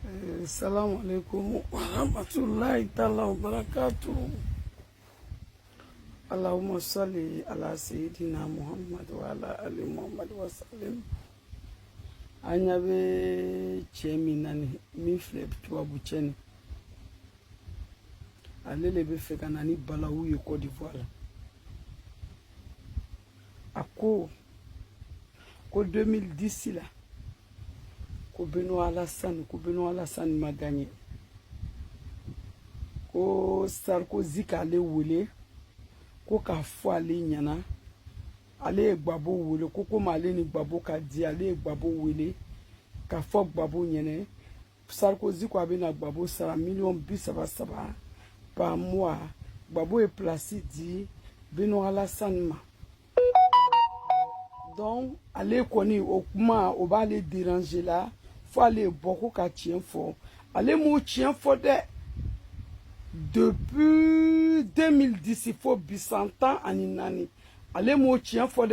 Assalamu alaikum wa rahmatullahi ta'ala wa barakatuh. Allahumma salli ala sayyidina Muhammad wa ala ali Muhammad wa sallim. Anyabe chemi nani mi flip tuwabu cheni. Alele be feka nani balawu yo Côte d'Ivoire. Ako 2010 là. Ko Benoît Alassane m'a gagné. Ko Sarkozy k'ale wele. Ko ka fo ale nyana. Ale gbabo wele. Ko male ni gbabo ka di ale gbabo wele. Ka fo gbabo nyene. Sarkozy ko abe na gbabo sara million bisaba par mois. Gbabo est placé dit Benoît Alassane ma. Donc, allez connaître au comment on va les déranger là. Faut aller beaucoup qu'à tien fort. Allez mon tien fort depuis 2010 il faut 100 ans en une année. Allez mon tien fort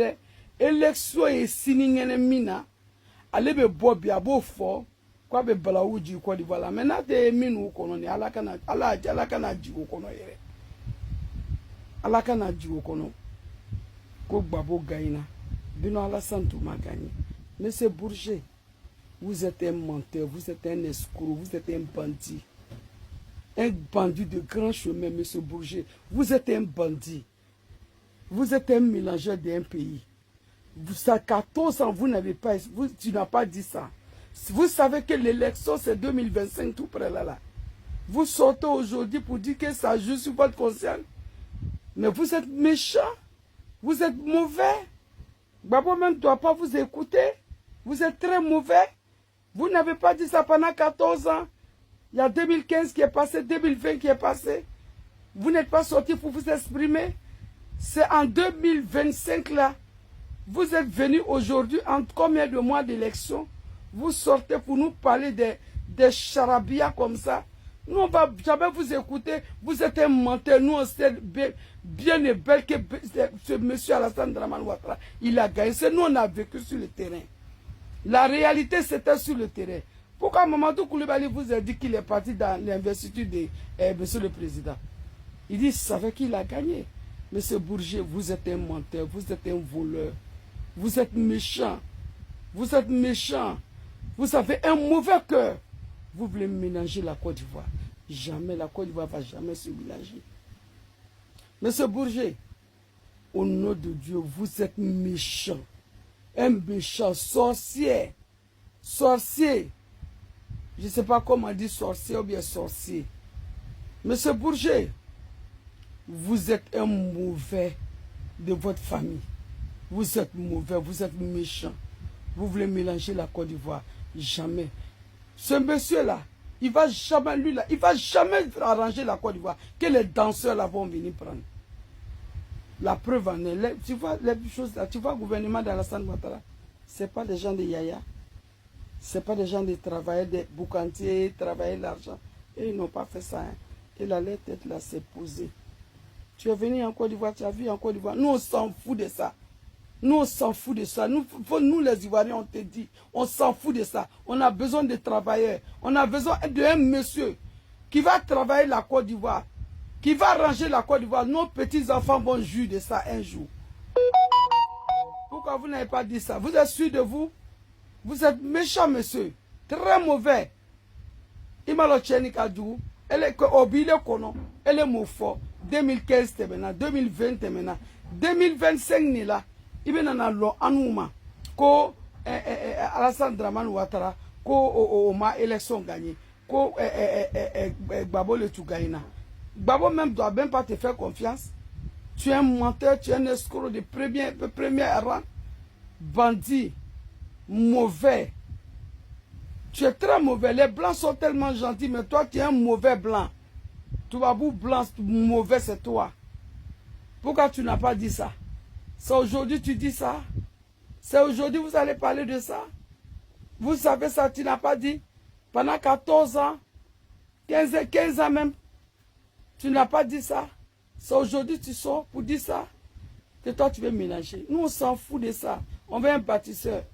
élection et signé mina. Allez be bobi abo fort. Quoi be balaouji quoi di voilà. Maintenant des minu kono ni ala kana jigo kono yere. Ala kana jigo kono. Ko babo gaina. Benoît Alassane m'a gagné. Monsieur Bourget, vous êtes un menteur, vous êtes un escroc, vous êtes un bandit. Un bandit de grand chemin, monsieur Bourget. Vous êtes un bandit. Vous êtes un mélangeur d'un pays. Vous, à 14 ans, vous n'avez pas, tu n'as pas dit ça. Vous savez que l'élection, c'est 2025 tout près là. Vous sortez aujourd'hui pour dire que ça joue sur votre conscience. Mais vous êtes méchant. Vous êtes mauvais. Babo même ne doit pas vous écouter. Vous êtes très mauvais. Vous n'avez pas dit ça pendant 14 ans. Il y a 2015 qui est passé, 2020 qui est passé. Vous n'êtes pas sorti pour vous exprimer. C'est en 2025 là. Vous êtes venu aujourd'hui en combien de mois d'élection? Vous sortez pour nous parler des charabia comme ça. Nous, on ne va jamais vous écouter. Vous êtes un menteur. Nous, on sait bien et belle que ce monsieur Alassane Dramane Ouattara, il a gagné. C'est nous, on a vécu sur le terrain. La réalité, c'était sur le terrain. Pourquoi Mamadou Koulibaly vous a dit qu'il est parti dans l'investiture de monsieur le président? Il dit, il savait qu'il a gagné. Monsieur Bourget, vous êtes un menteur, vous êtes un voleur. Vous êtes méchant. Vous êtes méchant. Vous avez un mauvais cœur. Vous voulez mélanger la Côte d'Ivoire. Jamais, la Côte d'Ivoire ne va jamais se mélanger. Monsieur Bourget, au nom de Dieu, vous êtes méchant. Un méchant, sorcier. Sorcier. Je ne sais pas comment dire sorcier ou bien sorcier. Monsieur Bourget, vous êtes un mauvais de votre famille. Vous êtes mauvais, vous êtes méchant. Vous voulez mélanger la Côte d'Ivoire. Jamais. Ce monsieur-là, il va jamais, lui là, il va jamais arranger la Côte d'Ivoire. Que les danseurs là vont venir prendre. La preuve en est, tu vois les choses là, tu vois le gouvernement d'Alassane Ouattara, c'est pas des gens de Yaya, c'est pas des gens de travailler, des boucantiers, travailler l'argent. Et ils n'ont pas fait ça. Hein. Et la tête là s'est posée. Tu es venu en Côte d'Ivoire, tu as vu en Côte d'Ivoire. Nous on s'en fout de ça. Nous, on s'en fout de ça. Nous, les Ivoiriens, on te dit, on s'en fout de ça. On a besoin de travailleurs. On a besoin d'un monsieur qui va travailler la Côte d'Ivoire, qui va ranger la Côte d'Ivoire. Nos petits-enfants vont jouir de ça un jour. Pourquoi vous n'avez pas dit ça? Vous êtes sûr de vous? Vous êtes méchant, monsieur. Très mauvais. Imalo Tcheni Kadjou, elle est obile kono, elle est moufo. 2015 maintenant, 2020 maintenant, 2025 ni là. Il y a un anouma ko Alassane Dramane Ouattara ko ma élection gagné ko Gbabo le tout gagné. Gbabo même doit même pas te faire confiance. Tu es un menteur, tu es un escroc de premier rang, bandit, mauvais. Tu es très mauvais. Les blancs sont tellement gentils, mais toi tu es un mauvais blanc. Toubabou blanc mauvais c'est toi. Pourquoi tu n'as pas dit ça? C'est aujourd'hui tu dis ça. C'est aujourd'hui vous allez parler de ça. Vous savez ça, tu n'as pas dit. Pendant 14 ans, 15 ans même, tu n'as pas dit ça. C'est aujourd'hui tu sors pour dire ça. Que toi tu veux mélanger. Nous on s'en fout de ça. On veut un bâtisseur.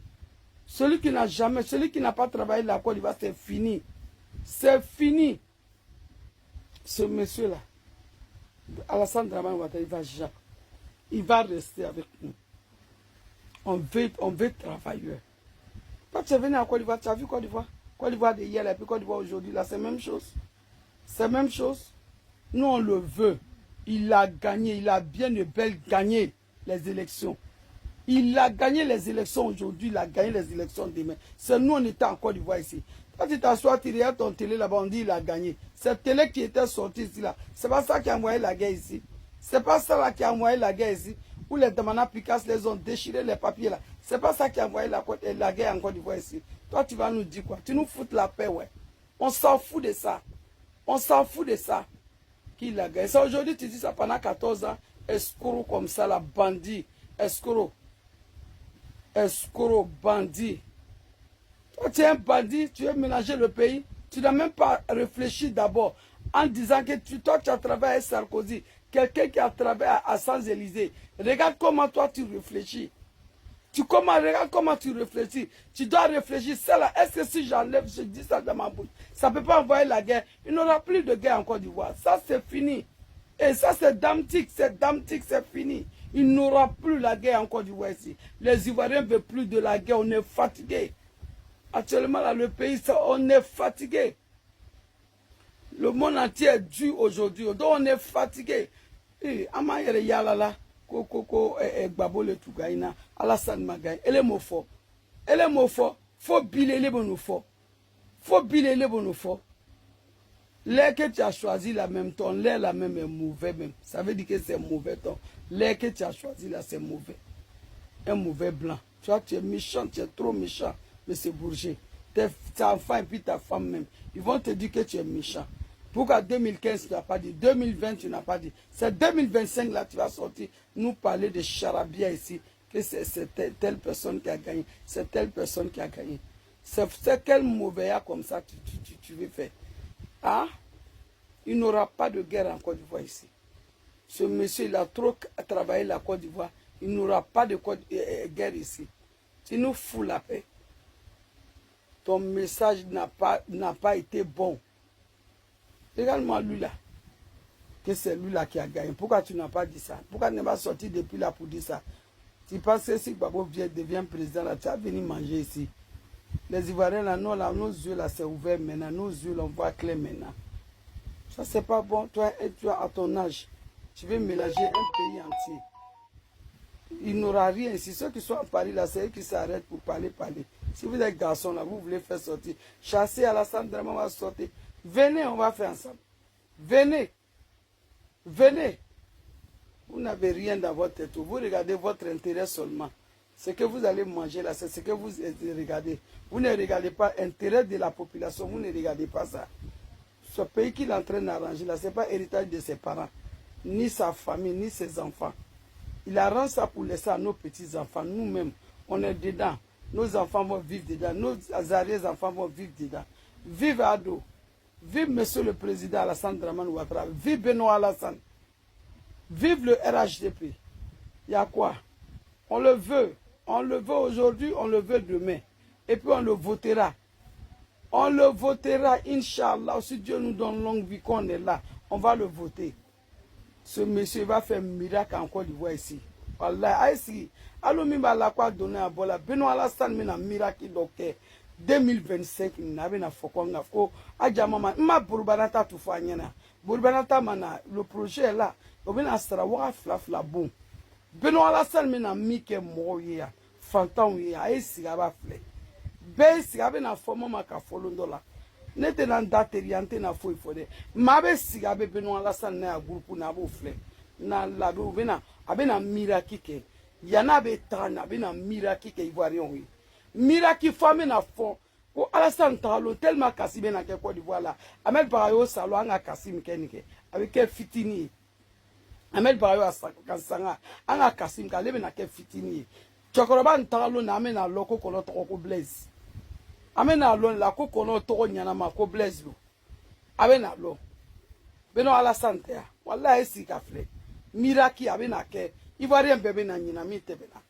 Celui qui n'a pas travaillé la Côte d'Ivoire, c'est fini. C'est fini. Ce monsieur-là, Alassane Dramane Ouattara, il va rester avec nous. On veut travailler. Quand tu es venu à Côte d'Ivoire, tu as vu Côte d'Ivoire? Côte d'Ivoire de hier et puis Côte d'Ivoire aujourd'hui, là, c'est la même chose. C'est la même chose. Nous, on le veut. Il a gagné, il a bien et belle gagné les élections. Il a gagné les élections aujourd'hui, il a gagné les élections demain. C'est nous, on était en Côte d'Ivoire ici. Quand tu t'assois, tu regardes ton télé là-bas, on dit il a gagné. Cette télé qui était sortie ici là, c'est pas ça qui a envoyé la guerre ici. C'est pas ça là qui a envoyé la guerre ici. Où les Damana Picasso les ont déchiré les papiers là. C'est pas ça qui a envoyé la guerre en Côte d'Ivoire ici. Toi, tu vas nous dire quoi? Tu nous fous la paix, ouais. On s'en fout de ça. On s'en fout de ça. Qui l'a gagné? Ça aujourd'hui, tu dis ça pendant 14 ans. Escroc comme ça, la bandit. Escroc. Escroc, bandit. Toi, tu es un bandit, tu veux mélanger le pays. Tu n'as même pas réfléchi d'abord en disant que toi, tu as travaillé à Sarkozy. Quelqu'un qui a travaillé à Sans-Élysée. Regarde comment toi, tu réfléchis. Regarde comment tu réfléchis. Tu dois réfléchir. Ça là, est-ce que si j'enlève, je dis ça dans ma bouche, ça ne peut pas envoyer la guerre. Il n'y aura plus de guerre en Côte d'Ivoire. Ça, c'est fini. Et ça, c'est damtique, c'est fini. Il n'y aura plus la guerre en Côte d'Ivoire ici. Les Ivoiriens ne veulent plus de la guerre. On est fatigué. Actuellement, là, le pays, on est fatigué. Le monde entier est dû aujourd'hui. Donc, on est fatigué. Et Amayere Yalala, Koko, Gbabo le Tougaïna, Alassane Magaï, elle est mofo. Elle est mofo. Faut biler les bonnes faux. Faut biler les bonnes faux. L'air que tu as choisi, la même ton, l'air la même est mauvais même. Ça veut dire que c'est mauvais ton. L'air que tu as choisi là, c'est mauvais. Un mauvais blanc. Tu vois, tu es méchant, tu es trop méchant, monsieur Bourget. Tes enfants et puis ta femme même, ils vont te dire que tu es méchant. Pourquoi 2015 tu n'as pas dit, 2020 tu n'as pas dit. C'est 2025 là tu vas sortir, nous parler de charabia ici, que c'est telle personne qui a gagné, c'est telle personne qui a gagné. C'est quel mauvais comme ça tu veux faire. Ah, il n'aura pas de guerre en Côte d'Ivoire ici. Ce monsieur, il a trop travaillé la Côte d'Ivoire. Il n'aura pas de guerre ici. Tu nous fous la paix. Ton message n'a pas été bon. Regarde-moi lui là. Que c'est lui là qui a gagné. Pourquoi tu n'as pas dit ça? Pourquoi tu n'es pas sorti depuis là pour dire ça? Tu penses que si Gbagbo devient président là, tu vas venir manger ici. Les Ivoiriens là, non, là, nos yeux là, c'est ouvert maintenant. Nos yeux là, on voit clair maintenant. Ça, c'est pas bon. Toi, tu as à ton âge. Tu veux mélanger un pays entier. Il n'aura rien ici. Ceux qui sont à Paris là, c'est eux qui s'arrêtent pour parler. Si vous êtes garçon là, vous voulez faire sortir. Chasser Alassane Dramane va sortir. Venez, on va faire ensemble. Venez. Venez. Vous n'avez rien dans votre tête. Vous regardez votre intérêt seulement. Ce que vous allez manger là, c'est ce que vous regardez. Vous ne regardez pas l'intérêt de la population. Vous ne regardez pas ça. Ce pays qu'il est en train d'arranger là, ce n'est pas héritage de ses parents, ni sa famille, ni ses enfants. Il arrange ça pour laisser à nos petits-enfants. Nous-mêmes, on est dedans. Nos enfants vont vivre dedans. Nos arrière-enfants vont vivre dedans. Vive Ado. Vive Monsieur le Président Alassane Dramane Ouattara. Vive Benoît Alassane. Vive le RHDP. Il y a quoi? On le veut. On le veut aujourd'hui, on le veut demain. Et puis on le votera. On le votera, Inch'Allah. Si Dieu nous donne longue vie qu'on est là, on va le voter. Ce monsieur va faire un miracle en Côte d'Ivoire ici. Wallah, ici. Alors, il va quoi donner à Bola. Benoît Alassane, mais un miracle donc 2025, il n'a pas fait quoi. Adjamama, ma Bourbanata tout fanyana. Bourbanata mana, le projet est là. On vient à Sarawak flafla bon. Benoît Alassane, mais un mike moya. Fantan, oui, ici, à va flé. Besi abe na forma maka folondo la. Nete na dateriante na foi fode. Mabe sigabe Benoît Alassane na groupe na bo fle. Na la be ubena abe na mirakike. Yana be tana abe na mirakike Ivoirien wi. Miraki femme na fond. Ko Alassane talo tellement kasibe na ke Côte d'Ivoire la. Amel Barayo salo anga kasim kenike. Avec quel fitini. Amel Barayo asanga anga kasim ka lebe na ke fitini. Chokoroba ntalo na amena loko kono toko blaze. Amena lon la ko kono toko nyana ma ko blaze lo. Amena lo. Benoît Alassane ya. Wallahi si ka fle. Miraki abena ke Ivoirien bebe na nyina mi tebena.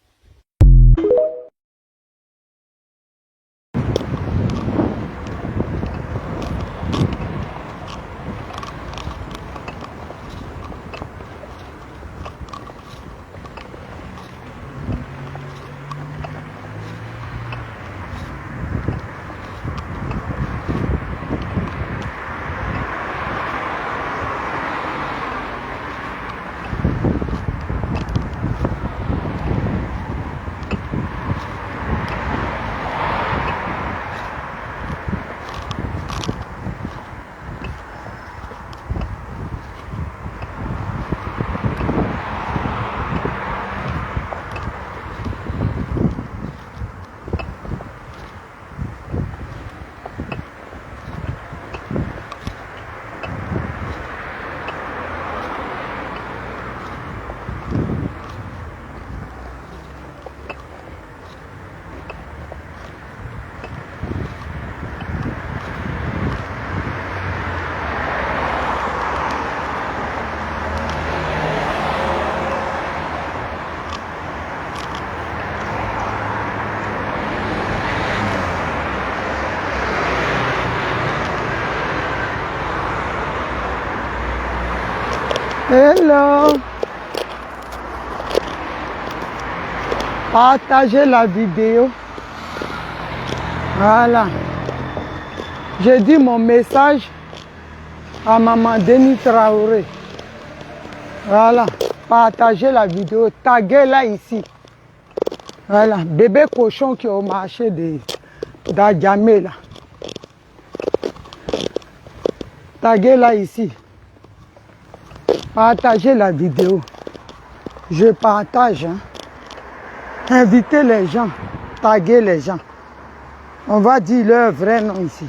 Hello. Partagez la vidéo. Voilà. Je dis mon message à Maman Denis Traoré. Voilà. Partagez la vidéo. Taguez-la ici. Voilà. Bébé cochon qui est au marché d'Adjamé là. Taguez-la ici. Partagez la vidéo. Je partage. Hein. Invitez les gens. Taguez les gens. On va dire leur vrai nom ici.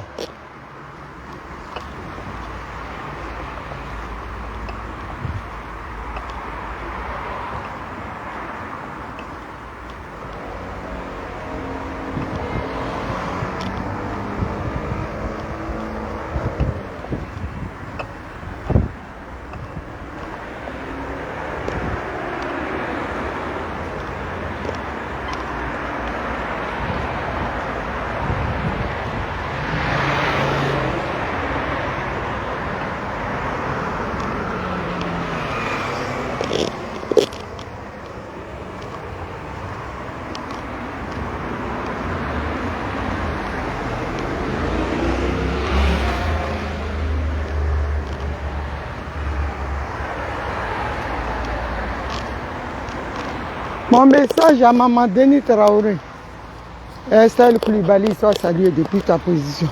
Mon message à Maman Denis Traoré. Estelle Koulibaly, soit salué depuis ta position.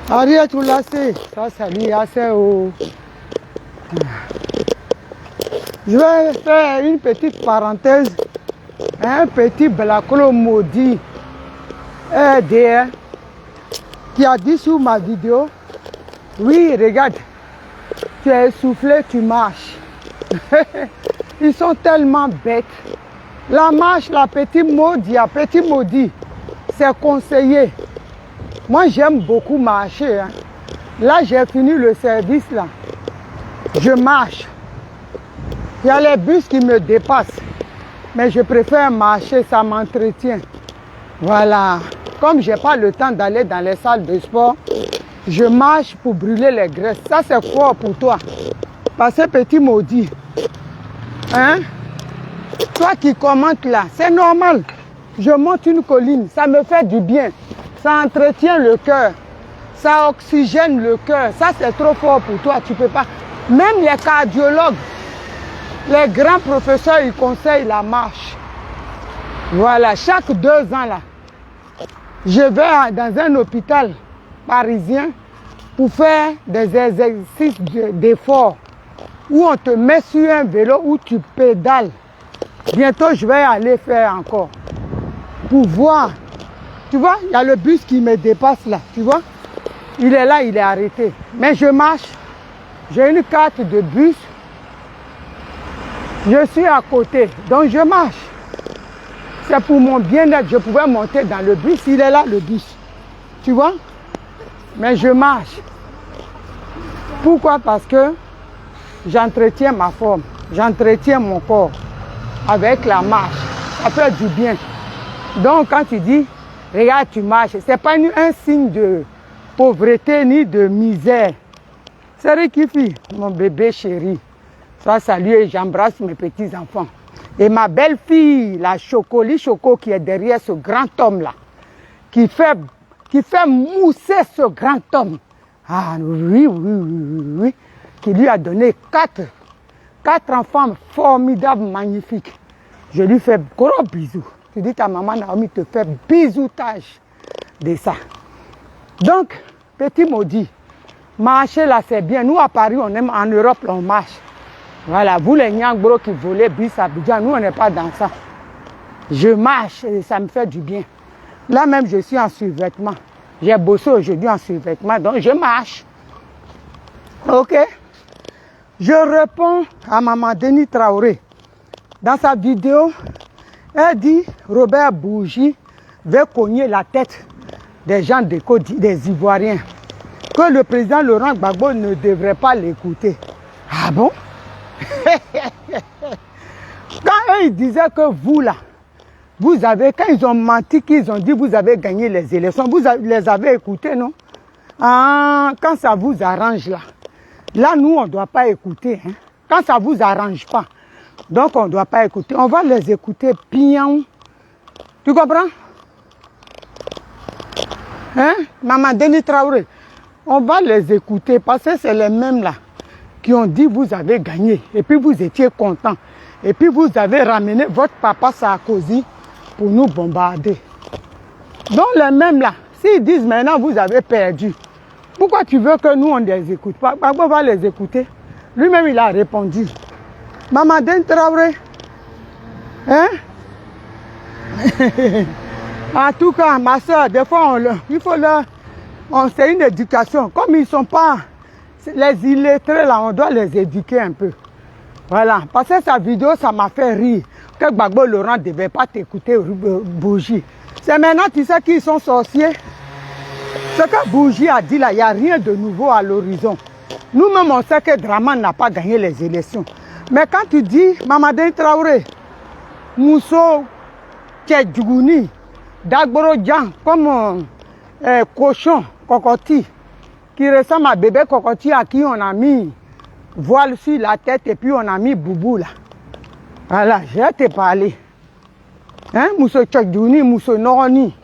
Ariette Oulassé, soit salué assez haut. Je vais faire une petite parenthèse. Un petit blacolo maudit RDR qui a dit sur ma vidéo, oui, regarde, tu es essoufflé, tu marches. Ils sont tellement bêtes. La marche, la petit maudit, c'est conseillé. Moi, j'aime beaucoup marcher. Hein. Là, j'ai fini le service, là. Je marche. Il y a les bus qui me dépassent. Mais je préfère marcher, ça m'entretient. Voilà. Comme je n'ai pas le temps d'aller dans les salles de sport, je marche pour brûler les graisses. Ça, c'est fort pour toi. Parce que petit maudit. Hein? Toi qui commentes là, c'est normal. Je monte une colline, ça me fait du bien. Ça entretient le cœur. Ça oxygène le cœur. Ça, c'est trop fort pour toi, tu peux pas. Même les cardiologues, les grands professeurs, ils conseillent la marche. Voilà, chaque 2 ans là, je vais dans un hôpital parisien pour faire des exercices d'effort. Où on te met sur un vélo, où tu pédales. Bientôt, je vais aller faire encore. Pour voir. Tu vois, il y a le bus qui me dépasse là. Tu vois, il est là, il est arrêté. Mais je marche. J'ai une carte de bus. Je suis à côté. Donc, je marche. C'est pour mon bien-être. Je pouvais monter dans le bus. Il est là, le bus. Tu vois? Mais je marche. Pourquoi? Parce que j'entretiens ma forme, j'entretiens mon corps avec la marche. Ça fait du bien. Donc quand tu dis, regarde, tu marches, ce n'est pas un signe de pauvreté ni de misère. C'est Rikifi, mon bébé chéri. Sois salué, j'embrasse mes petits-enfants. Et ma belle-fille, la Chocoli Choco, qui est derrière ce grand homme-là, qui fait mousser ce grand homme. Ah oui. Qui lui a donné 4 enfants formidables, magnifiques. Je lui fais gros bisous. Tu dis ta maman Naomi te fait bisoutage de ça. Donc, petit maudit, marcher là c'est bien. Nous à Paris, on aime, en Europe, on marche. Voilà, vous les Niangbro qui volez bis à Abidjan, nous on n'est pas dans ça. Je marche et ça me fait du bien. Là même, je suis en survêtement. J'ai bossé aujourd'hui en survêtement, donc je marche. Ok? Je réponds à Maman Denis Traoré. Dans sa vidéo, elle dit Robert Bourgi veut cogner la tête des gens des Ivoiriens. Que le président Laurent Gbagbo ne devrait pas l'écouter. Ah bon? Quand eux, ils disaient que vous là, vous avez, quand ils ont menti, qu'ils ont dit vous avez gagné les élections, vous les avez écoutés, non? Ah, quand ça vous arrange là. Là, nous, on ne doit pas écouter. Hein. Quand ça ne vous arrange pas, donc on ne doit pas écouter. On va les écouter bien. Tu comprends? Hein? Maman Denis Traoré, on va les écouter parce que c'est les mêmes là qui ont dit vous avez gagné et puis vous étiez content. Et puis vous avez ramené votre papa Sarkozy pour nous bombarder. Donc les mêmes là, s'ils disent maintenant vous avez perdu, pourquoi tu veux que nous on ne les écoute pas? Gbagbo va les écouter. Lui-même il a répondu. Maman Denis Traoré, hein? En tout cas, ma soeur, des fois, il faut leur... c'est une éducation. Comme ils ne sont pas les illettrés, là, on doit les éduquer un peu. Voilà. Parce que sa vidéo, ça m'a fait rire. Que Gbagbo Laurent ne devait pas t'écouter, Bougie. C'est maintenant, tu sais qu'ils sont sorciers. Ce que Bougie a dit là, il n'y a rien de nouveau à l'horizon. Nous-mêmes, on sait que Draman n'a pas gagné les élections. Mais quand tu dis, Mamadou Traoré, Mousso, Tchedjouni, Dagboro Djan, comme cochon, cocotti, qui ressemble à bébé cocotti à qui on a mis voile sur la tête et puis on a mis boubou là. Voilà, je vais te parler. Hein, Mousso Tchedjouni, Mousso Noroni,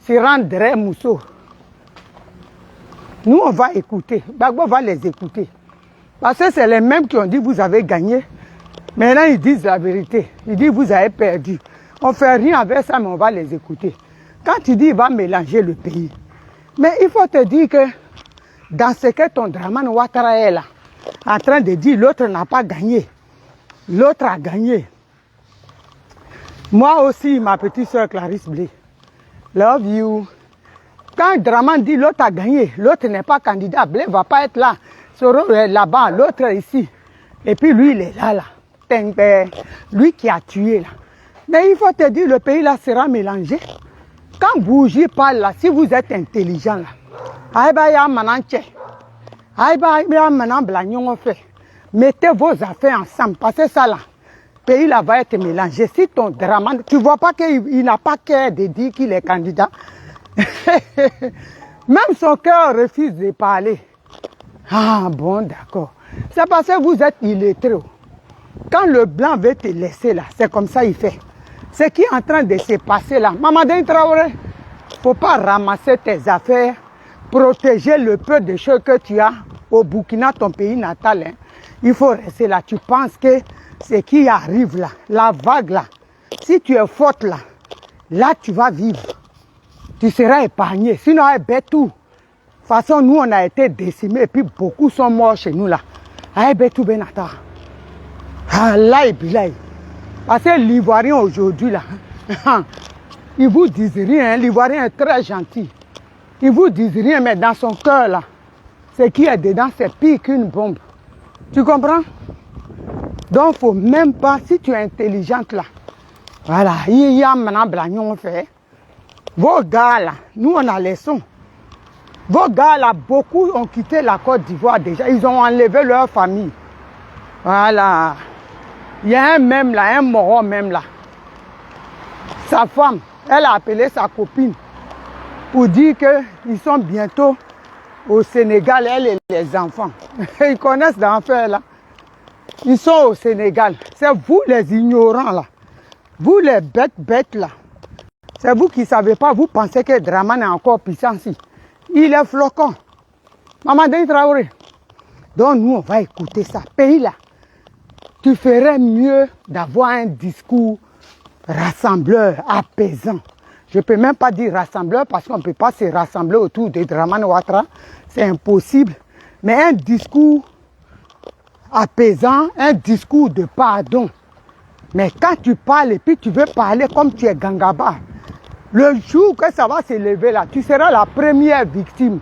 Sirandre Mousso. Nous, on va écouter. Gbagbo va les écouter. Parce que c'est les mêmes qui ont dit vous avez gagné. Maintenant, ils disent la vérité. Ils disent vous avez perdu. On ne fait rien avec ça, mais on va les écouter. Quand tu dis il va mélanger le pays. Mais il faut te dire que dans ce que ton Dramane Ouattara est là, en train de dire l'autre n'a pas gagné. L'autre a gagné. Moi aussi, ma petite soeur Clarisse Blé. Love you. Quand Dramane dit l'autre a gagné, l'autre n'est pas candidat, Blé ne va pas être là. Soro est là-bas, l'autre est ici. Et puis lui, il est là, là. Lui qui a tué là. Mais il faut te dire, le pays là sera mélangé. Quand Bougie parle là, si vous êtes intelligent là, mettez vos affaires ensemble. Parce que ça là, le pays là va être mélangé. Si ton Dramane, tu ne vois pas qu'il n'a pas cœur de dire qu'il est candidat. Même son cœur refuse de parler. Ah bon, d'accord. C'est parce que vous êtes illettré. Quand le blanc veut te laisser là, c'est comme ça il fait. Ce qui est en train de se passer là, Mamadou Traoré, il ne faut pas ramasser tes affaires, protéger le peu de choses que tu as au Burkina, ton pays natal. Hein. Il faut rester là. Tu penses que ce qui arrive là, la vague là, si tu es forte là, là tu vas vivre. Tu seras épargné. Sinon, tout. De toute façon, nous, on a été décimés et puis beaucoup sont morts chez nous là. Tout Benata. Ah là et puis là. Parce que l'Ivoirien aujourd'hui là, ils vous disent rien. L'Ivoirien est très gentil. Ils vous disent rien, mais dans son cœur là, ce qui est dedans, c'est pire qu'une bombe. Tu comprends? Donc, il ne faut même pas, si tu es intelligente là, voilà, il y a maintenant blagnon fait. Vos gars là, nous on a les sons. Vos gars là, beaucoup ont quitté la Côte d'Ivoire déjà. Ils ont enlevé leur famille. Voilà. Il y a un même là, un moro même là. Sa femme, elle a appelé sa copine pour dire qu'ils sont bientôt au Sénégal, elle et les enfants. Ils connaissent l'enfer là. Ils sont au Sénégal. C'est vous les ignorants là. Vous les bêtes là. C'est vous qui ne savez pas, vous pensez que Dramane est encore puissant ici. Il est flocon. Mamadou Traoré. Donc nous, on va écouter ça. Pays là, tu ferais mieux d'avoir un discours rassembleur, apaisant. Je ne peux même pas dire rassembleur parce qu'on ne peut pas se rassembler autour de Dramane Ouattara. C'est impossible. Mais un discours apaisant, un discours de pardon. Mais quand tu parles et puis tu veux parler comme tu es Gangaba, le jour que ça va se lever là, tu seras la première victime.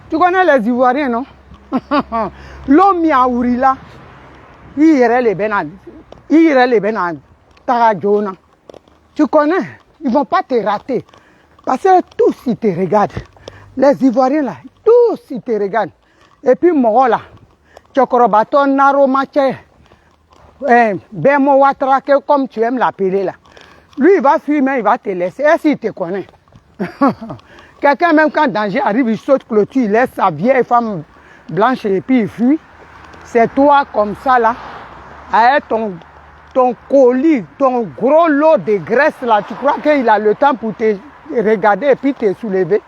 Tu connais les Ivoiriens, non? L'homme Yaouri là, il irait les bénades, Taradjona. Tu connais? Ils ne vont pas te rater. Parce que tous ils te regardent. Les Ivoiriens là, tous ils te regardent. Et puis moi là, Tchokorobaton, Naro Maché, Bemo Ouattara, comme tu aimes l'appeler là. Lui, il va fuir, mais il va te laisser. Est-ce qu'il te connaît? Quelqu'un, même quand danger arrive, il saute clôture, il laisse sa vieille femme blanche et puis il fuit. C'est toi comme ça là, avec ton colis, ton gros lot de graisse là, tu crois qu'il a le temps pour te regarder et puis te soulever?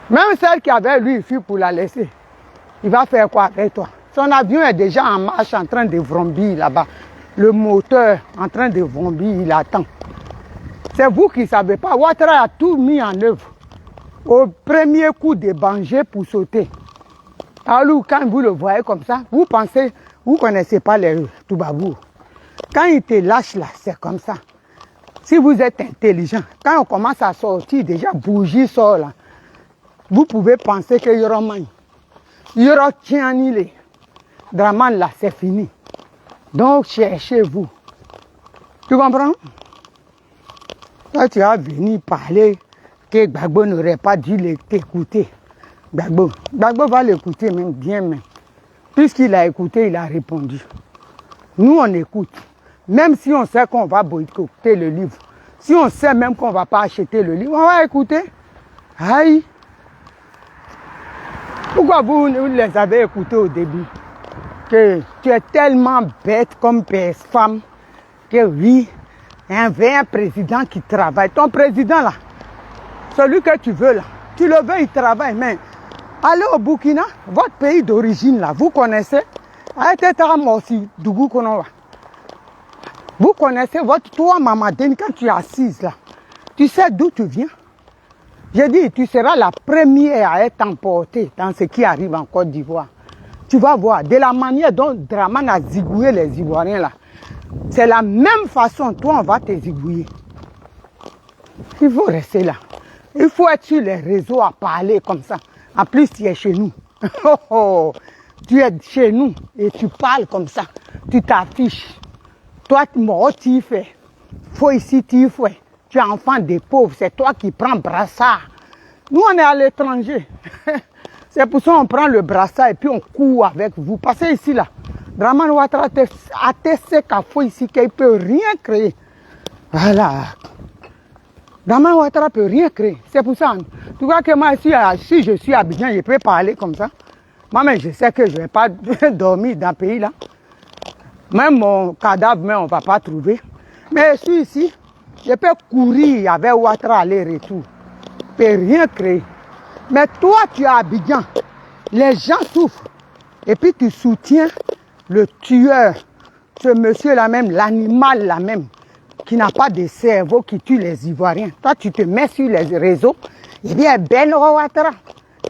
Même celle qui avait lui, il fuit pour la laisser. Il va faire quoi avec toi? Son avion est déjà en marche en train de vrombir là-bas. Le moteur en train de vrombir, il attend. C'est vous qui ne savez pas. Ouattara a tout mis en œuvre. Au premier coup de Bangé pour sauter. Alors quand vous le voyez comme ça, vous pensez, vous ne connaissez pas les Toubabou. Quand il te lâche là, c'est comme ça. Si vous êtes intelligent, quand on commence à sortir, déjà bougie sort là, vous pouvez penser qu'il y aura main. Il y aura Tianile. Draman là, c'est fini. Donc cherchez-vous. Tu comprends? Toi, tu as venu parler que Gbagbo n'aurait pas dû t'écouter. Gbagbo va l'écouter même bien même. Puisqu'il a écouté, il a répondu. Nous, on écoute. Même si on sait qu'on va boycotter le livre. Si on sait même qu'on ne va pas acheter le livre, on va écouter. Aïe. Pourquoi vous les avez écoutés au début? Que tu es tellement bête comme femme que oui, il y a un président qui travaille. Ton président là, celui que tu veux là, tu le veux, il travaille. Mais allez au Burkina, votre pays d'origine là, vous connaissez? Vous connaissez votre toi, Mamadine, quand tu es assise là. Tu sais d'où tu viens? J'ai dit, tu seras la première à être emportée dans ce qui arrive en Côte d'Ivoire. Tu vas voir, de la manière dont Draman a zigouillé les Ivoiriens là, c'est la même façon, toi on va te zigouiller. Il faut rester là. Il faut être sur les réseaux à parler comme ça. En plus, tu es chez nous. Tu es chez nous et tu parles comme ça. Tu t'affiches. Toi, tu fais. Faut ici, tu fais. Tu es enfant des pauvres. C'est toi qui prends brassard. Nous, on est à l'étranger. C'est pour ça qu'on prend le brassard et puis on court avec vous. Passez ici, là. Draman Ouattara a testé qu'à faut ici qu'il ne peut rien créer. Voilà. Draman Ouattara ne peut rien créer. C'est pour ça. Tu vois que moi, si je suis à Abidjan, je peux parler comme ça. Moi, mais je sais que je ne vais pas dormir dans le pays, là. Même mon cadavre, mais on ne va pas trouver. Mais je suis ici. Je peux courir avec Ouattara aller-retour. Je ne peux rien créer. Mais toi, tu es à Abidjan. Les gens souffrent. Et puis tu soutiens le tueur. Ce monsieur-là même, l'animal-là même, qui n'a pas de cerveau, qui tue les Ivoiriens. Toi, tu te mets sur les réseaux. Eh bien, Ben Ouattara,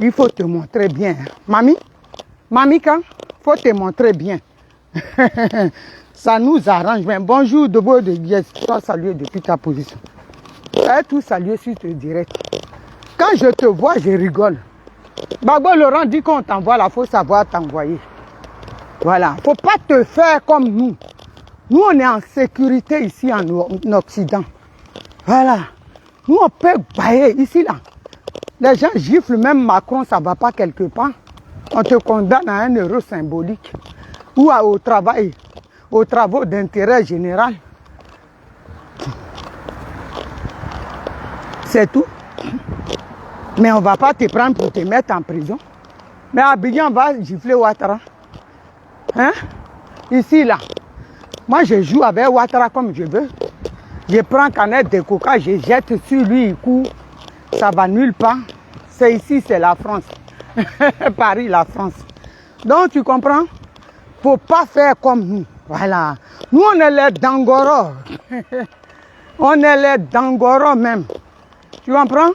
il faut te montrer bien. Mamie, quand il faut te montrer bien. Ça nous arrange. Mais bonjour, Debo de Yes. Toi, saluer depuis ta position. Tu vas tout saluer sur te direct. Quand je te vois, je rigole. Gbagbo Laurent dit qu'on t'envoie là, il faut savoir t'envoyer. Voilà. Il ne faut pas te faire comme nous. Nous, on est en sécurité ici en Occident. Voilà. Nous, on peut bailler ici, là. Les gens giflent, même Macron, ça ne va pas quelque part. On te condamne à 1 euro symbolique. Ou au travail, aux travaux d'intérêt général. C'est tout. Mais on ne va pas te prendre pour te mettre en prison. Mais Abidjan va gifler Ouattara. Hein? Ici, là. Moi, je joue avec Ouattara comme je veux. Je prends canette de coca, je jette sur lui, il court. Ça va nulle part. C'est ici, c'est la France. Paris, la France. Donc, tu comprends? Il ne faut pas faire comme nous. Voilà. Nous, on est les Dangoros. On est les Dangoros même. Tu comprends?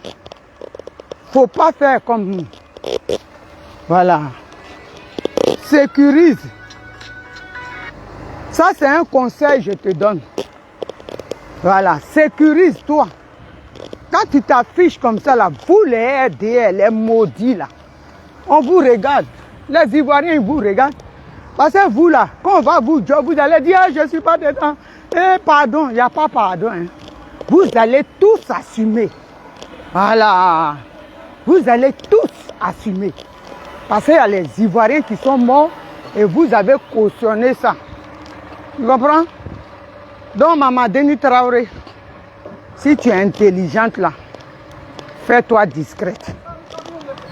Faut pas faire comme nous. Voilà. Sécurise. Ça, c'est un conseil que je te donne. Voilà. Sécurise-toi. Quand tu t'affiches comme ça, là, vous les RDR, les maudits, là, on vous regarde. Les Ivoiriens, ils vous regardent. Parce que vous, là, quand on va vous dire, vous allez dire, je ne suis pas dedans. Eh, pardon, il n'y a pas pardon. Hein. Vous allez tous assumer. Voilà. Vous allez tous assumer. Parce qu'il y a les Ivoiriens qui sont morts et vous avez cautionné ça. Tu comprends? Donc, Maman Denis Traoré, si tu es intelligente là, fais-toi discrète.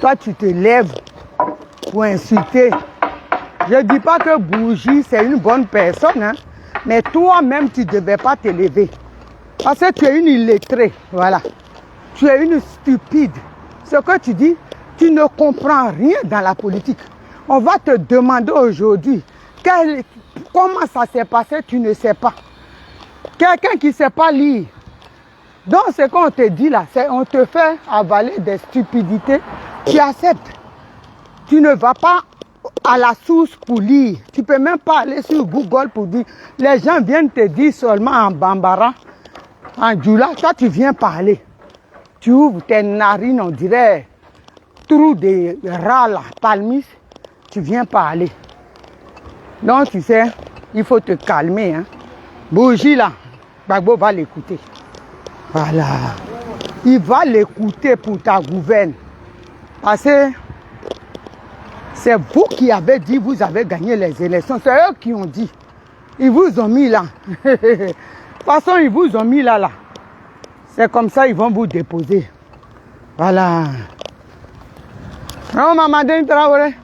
Toi, tu te lèves pour insulter. Je ne dis pas que Bougie, c'est une bonne personne, hein, mais toi-même, tu ne devais pas t'élever. Parce que tu es une illettrée, voilà. Tu es une stupide. Ce que tu dis, tu ne comprends rien dans la politique. On va te demander aujourd'hui, comment ça s'est passé, tu ne sais pas. Quelqu'un qui ne sait pas lire. Donc ce qu'on te dit là, c'est on te fait avaler des stupidités, tu acceptes. Tu ne vas pas à la source pour lire. Tu ne peux même pas aller sur Google pour dire. Les gens viennent te dire seulement en bambara, en djoula, toi tu viens parler. Tu ouvres tes narines, on dirait, trou de rats là, palmis, tu viens parler. Donc tu sais, il faut te calmer. Hein. Bougie là, Gbagbo va l'écouter. Voilà. Il va l'écouter pour ta gouverne. Parce que c'est vous qui avez dit, vous avez gagné les élections. C'est eux qui ont dit. Ils vous ont mis là. De toute façon, ils vous ont mis là. C'est comme ça, ils vont vous déposer. Voilà. Non, Mamadou Traoré,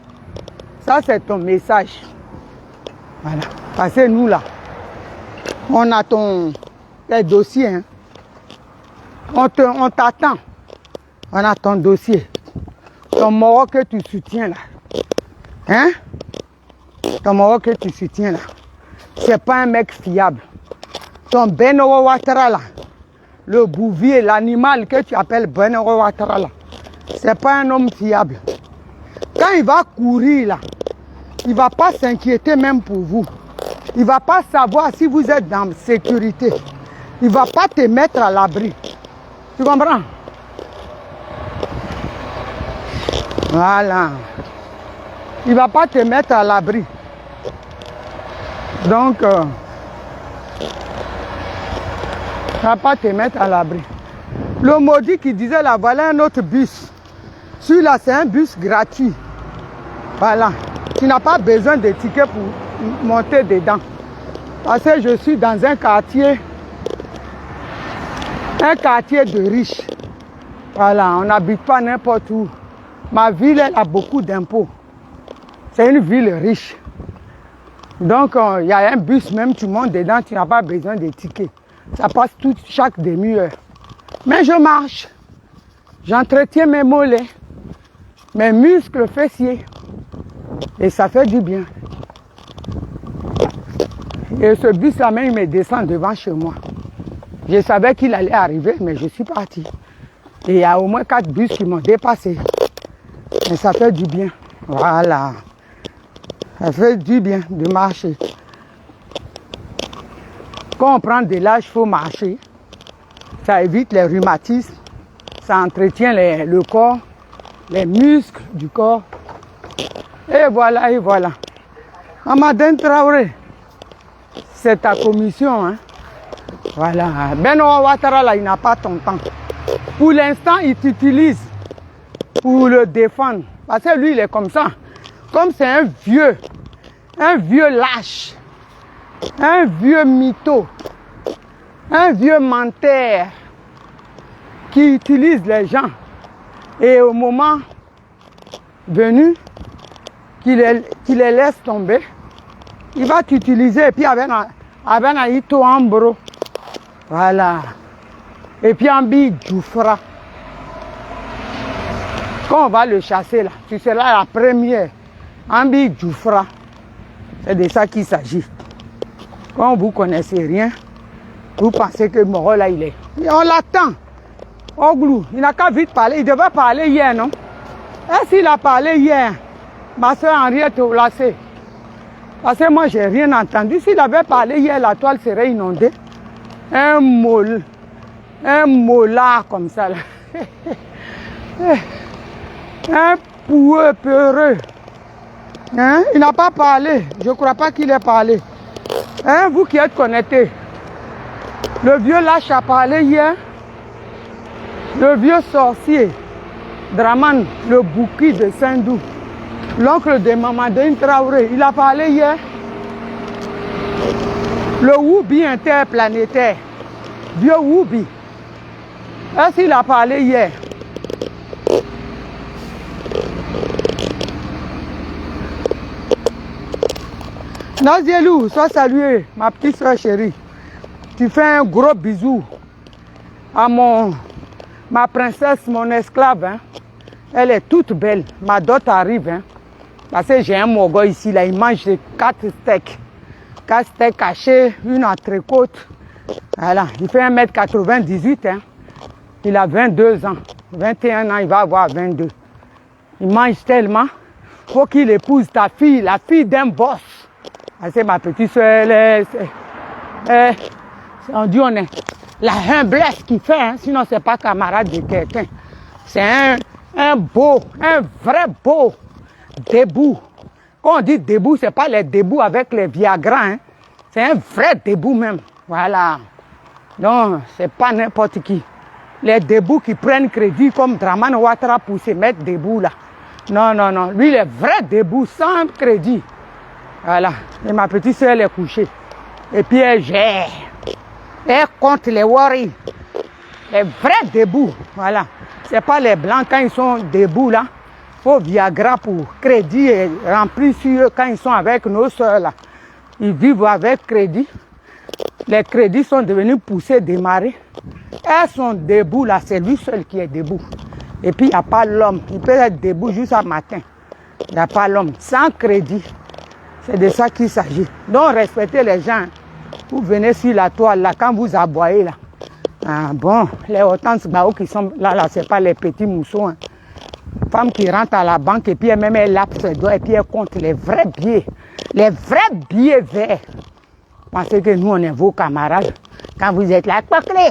ça c'est ton message. Voilà. Parce que nous là, on a tes dossiers. Hein. On t'attend. On a ton dossier. Ton Moro que tu soutiens là. Hein? Ton Moro que tu soutiens là. C'est pas un mec fiable. Ton Benoro Ouattara là. Le bouvier, l'animal que tu appelles Benoro Ouattara là. C'est pas un homme fiable. Quand il va courir là, il ne va pas s'inquiéter même pour vous. Il ne va pas savoir si vous êtes dans sécurité. Il ne va pas te mettre à l'abri. Tu comprends? Voilà. Il ne va pas te mettre à l'abri. Donc, il ne va pas te mettre à l'abri. Le maudit qui disait là, voilà un autre bus. Celui-là, c'est un bus gratuit. Voilà. Tu n'as pas besoin de tickets pour monter dedans. Parce que je suis dans un quartier de riches. Voilà, on n'habite pas n'importe où. Ma ville, elle a beaucoup d'impôts. C'est une ville riche. Donc, il y a un bus, même tu montes dedans, tu n'as pas besoin de tickets. Ça passe chaque demi-heure. Mais je marche. J'entretiens mes mollets, mes muscles fessiers. Et ça fait du bien. Et ce bus-là même, il me descend devant chez moi. Je savais qu'il allait arriver, mais je suis parti. Et il y a au moins 4 bus qui m'ont dépassé. Mais ça fait du bien. Voilà. Ça fait du bien de marcher. Quand on prend de l'âge, il faut marcher. Ça évite les rhumatismes. Ça entretient le corps, les muscles du corps. Et voilà, et voilà. Mamadou Traoré, c'est ta commission. Hein? Voilà. Benno Ouattara, là, il n'a pas ton temps. Pour l'instant, il t'utilise pour le défendre. Parce que lui, il est comme ça. Comme c'est un vieux lâche, un vieux mytho, un vieux menteur qui utilise les gens. Et au moment venu, qu'il les laisse tomber, il va t'utiliser et puis avec un ito ambro. Voilà. Et puis en bille Djoufra. Quand on va le chasser là, tu seras la première. En bille Djoufra. C'est de ça qu'il s'agit. Quand vous ne connaissez rien, vous pensez que Moro là il est. Et on l'attend. Oglou, il n'a qu'à vite parler. Il devait parler hier, non? Et s'il a parlé hier, ma soeur Henriette Olasé. Parce que moi, je n'ai rien entendu. S'il avait parlé hier, la toile serait inondée. Un mola comme ça. Là. Un poueux peureux. Hein? Il n'a pas parlé. Je ne crois pas qu'il ait parlé. Hein? Vous qui êtes connectés. Le vieux lâche a parlé hier. Le vieux sorcier. Draman, le bouki de Saint-Dou. L'oncle de Mamadou Traoré, il a parlé hier. Le Woubi interplanétaire, vieux Woubi. Est-ce qu'il a parlé hier? Nazielou, sois saluée, ma petite soeur chérie. Tu fais un gros bisou à ma princesse, mon esclave. Hein. Elle est toute belle. Ma dot arrive. Hein. Parce que j'ai un mogol ici, là, il mange 4 steaks. 4 steaks cachés, une entrecôte. Voilà, il fait 1m98. Hein. Il a 22 ans. 21 ans, il va avoir 22. Il mange tellement. Il faut qu'il épouse ta fille, la fille d'un boss. Parce que ma petite soeur, on dit on est la humblesse qu'il fait, hein, sinon c'est pas camarade de quelqu'un. C'est un vrai beau debout. Quand on dit debout, c'est pas les débuts avec les Viagra, hein. C'est un vrai debout même. Voilà. Non, c'est pas n'importe qui. Les débuts qui prennent crédit comme Dramane Ouattara pour se mettre debout là. Non, non, non. Lui, il est vrai debout, sans crédit. Voilà. Et ma petite soeur, elle est couchée. Et puis elle gère. Elle compte les worries. Les vrais debout. Voilà. C'est pas les blancs quand ils sont debout là. Faut Viagra pour crédit et remplir sur eux quand ils sont avec nos soeurs là. Ils vivent avec crédit. Les crédits sont devenus poussés, démarrés. Elles sont debout là. C'est lui seul qui est debout. Et puis il n'y a pas l'homme. Il peut être debout jusqu'à matin. Il n'y a pas l'homme. Sans crédit. C'est de ça qu'il s'agit. Donc respectez les gens. Vous venez sur la toile là, quand vous aboyez là. Ah bon, les hortenses qui sont là, là, c'est pas les petits mousseaux. Hein. Femme qui rentre à la banque et puis elle-même elle lappe ses doigts et puis elle compte les vrais billets. Les vrais billets verts. Pensez que nous on est vos camarades. Quand vous êtes là, quoi clé?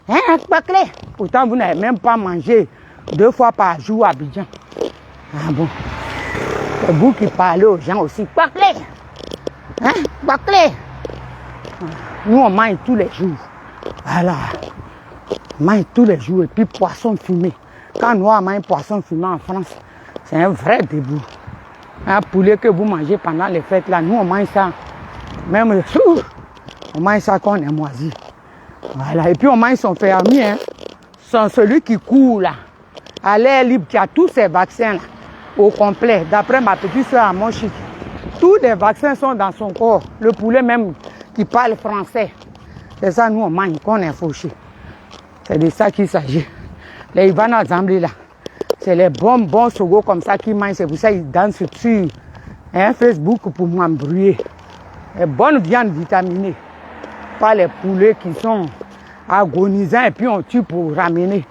Hein, quoi clé? Pourtant vous n'avez même pas mangé 2 fois par jour à Abidjan. Ah bon. C'est vous qui parlez aux gens aussi. Quoi clé? Hein? Quoi clé? Nous, on mange tous les jours. Voilà. On mange tous les jours. Et puis, poisson fumé. Quand nous, on mange poisson fumé en France, c'est un vrai debout. Un poulet que vous mangez pendant les fêtes, là, nous, on mange ça. Même le sourd, on mange ça quand on est moisi. Voilà. Et puis, on mange son fermier. Hein. Celui qui court, là, à l'air libre, qui a tous ces vaccins, là, au complet. D'après ma petite soeur à Monchique, tous les vaccins sont dans son corps. Le poulet même qui parle français. C'est ça, nous, on mange, qu'on est fauché. C'est de ça qu'il s'agit. Les Ivana Zambli, là, c'est les bons sogo comme ça qui mangent. C'est pour ça qu'ils dansent sur Facebook pour m'embrouiller. Les bonnes viandes vitaminées. Pas les poulets qui sont agonisants et puis on tue pour ramener.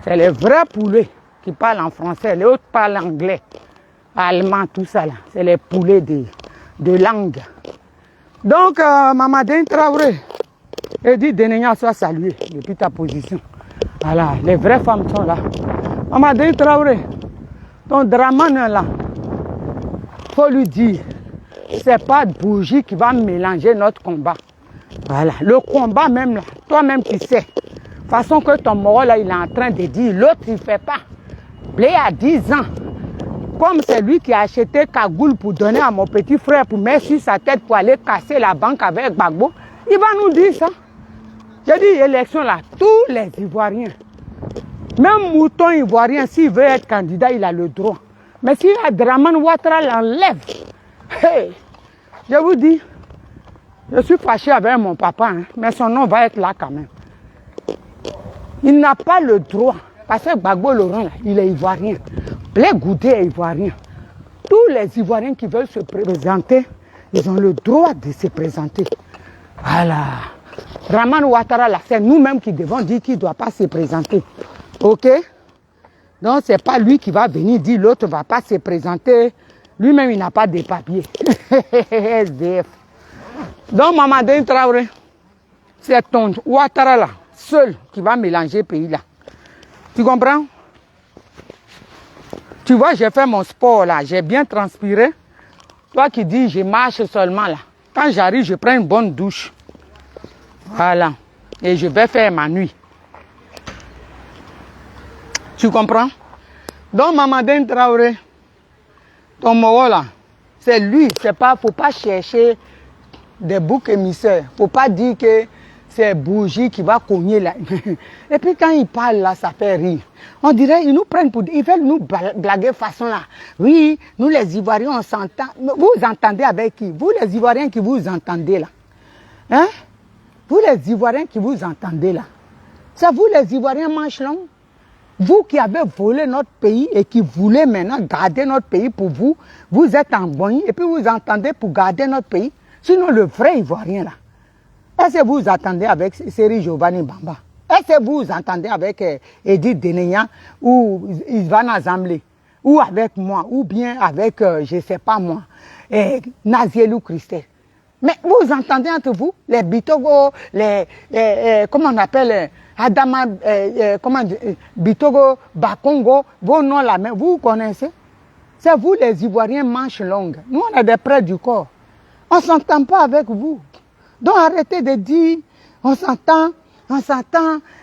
C'est les vrais poulets qui parlent en français. Les autres parlent anglais, allemand, tout ça là. C'est les poulets de langue. Donc, Mamadine Traoré, elle dit Denenia soit salué depuis ta position. Voilà, les vraies femmes sont là. Mamadine Traoré, ton Dramane là, faut lui dire, c'est pas de bougie qui va mélanger notre combat. Voilà, le combat même là, toi-même tu sais. Façon que ton moro là, il est en train de dire, l'autre il fait pas. Blé à 10 ans. Comme c'est lui qui a acheté Kagoul pour donner à mon petit frère pour mettre sur sa tête pour aller casser la banque avec Gbagbo, il va nous dire ça. J'ai dit, élection là, tous les Ivoiriens, même Mouton Ivoirien, s'il veut être candidat, il a le droit. Mais si Dramane Ouattara l'enlève, hey, je vous dis, je suis fâché avec mon papa, hein, mais son nom va être là quand même. Il n'a pas le droit, parce que Gbagbo Laurent, là, il est Ivoirien. Les Goudé est Ivoirien. Tous les Ivoiriens qui veulent se présenter, ils ont le droit de se présenter. Voilà. Dramane Ouattara, là, c'est nous-mêmes qui devons dire qu'il ne doit pas se présenter. OK? Donc, ce n'est pas lui qui va venir dire l'autre ne va pas se présenter. Lui-même, il n'a pas de papiers. SDF. Donc, Mamadine Traoré, c'est ton Ouattara, là, seul qui va mélanger le pays, là. Tu comprends? Tu vois, j'ai fait mon sport, là. J'ai bien transpiré. Toi qui dis, je marche seulement, là. Quand j'arrive, je prends une bonne douche. Voilà. Et je vais faire ma nuit. Tu comprends? Donc, Mamadine Traoré, ton moro là, c'est lui. C'est pas, faut pas chercher des boucs émissaires. Faut pas dire que c'est bougie qui va cogner là. Et puis quand ils parlent là, ça fait rire. On dirait, ils nous prennent pour... Ils veulent nous blaguer façon là. Oui, nous les Ivoiriens, on s'entend. Vous entendez avec qui? Vous les Ivoiriens qui vous entendez là. Hein? Vous les Ivoiriens qui vous entendez là. C'est vous les Ivoiriens manches longues. Vous qui avez volé notre pays et qui voulez maintenant garder notre pays pour vous, vous êtes en bonne et puis vous entendez pour garder notre pays. Sinon le vrai Ivoirien là. Est-ce que vous attendez avec Seri Giovanni Bamba? Est-ce que vous entendez avec Edith Denenya ou Ivana Zamblé? Ou avec moi? Ou bien avec, je ne sais pas moi, Nazielou Christel? Mais vous entendez entre vous, les Bitogo, comment on appelle, Adama, Bitogo, Bakongo, vos noms là, mais vous connaissez? C'est vous les Ivoiriens manches longues. Nous, on est des près du corps. On ne s'entend pas avec vous. Donc arrêtez de dire, on s'entend,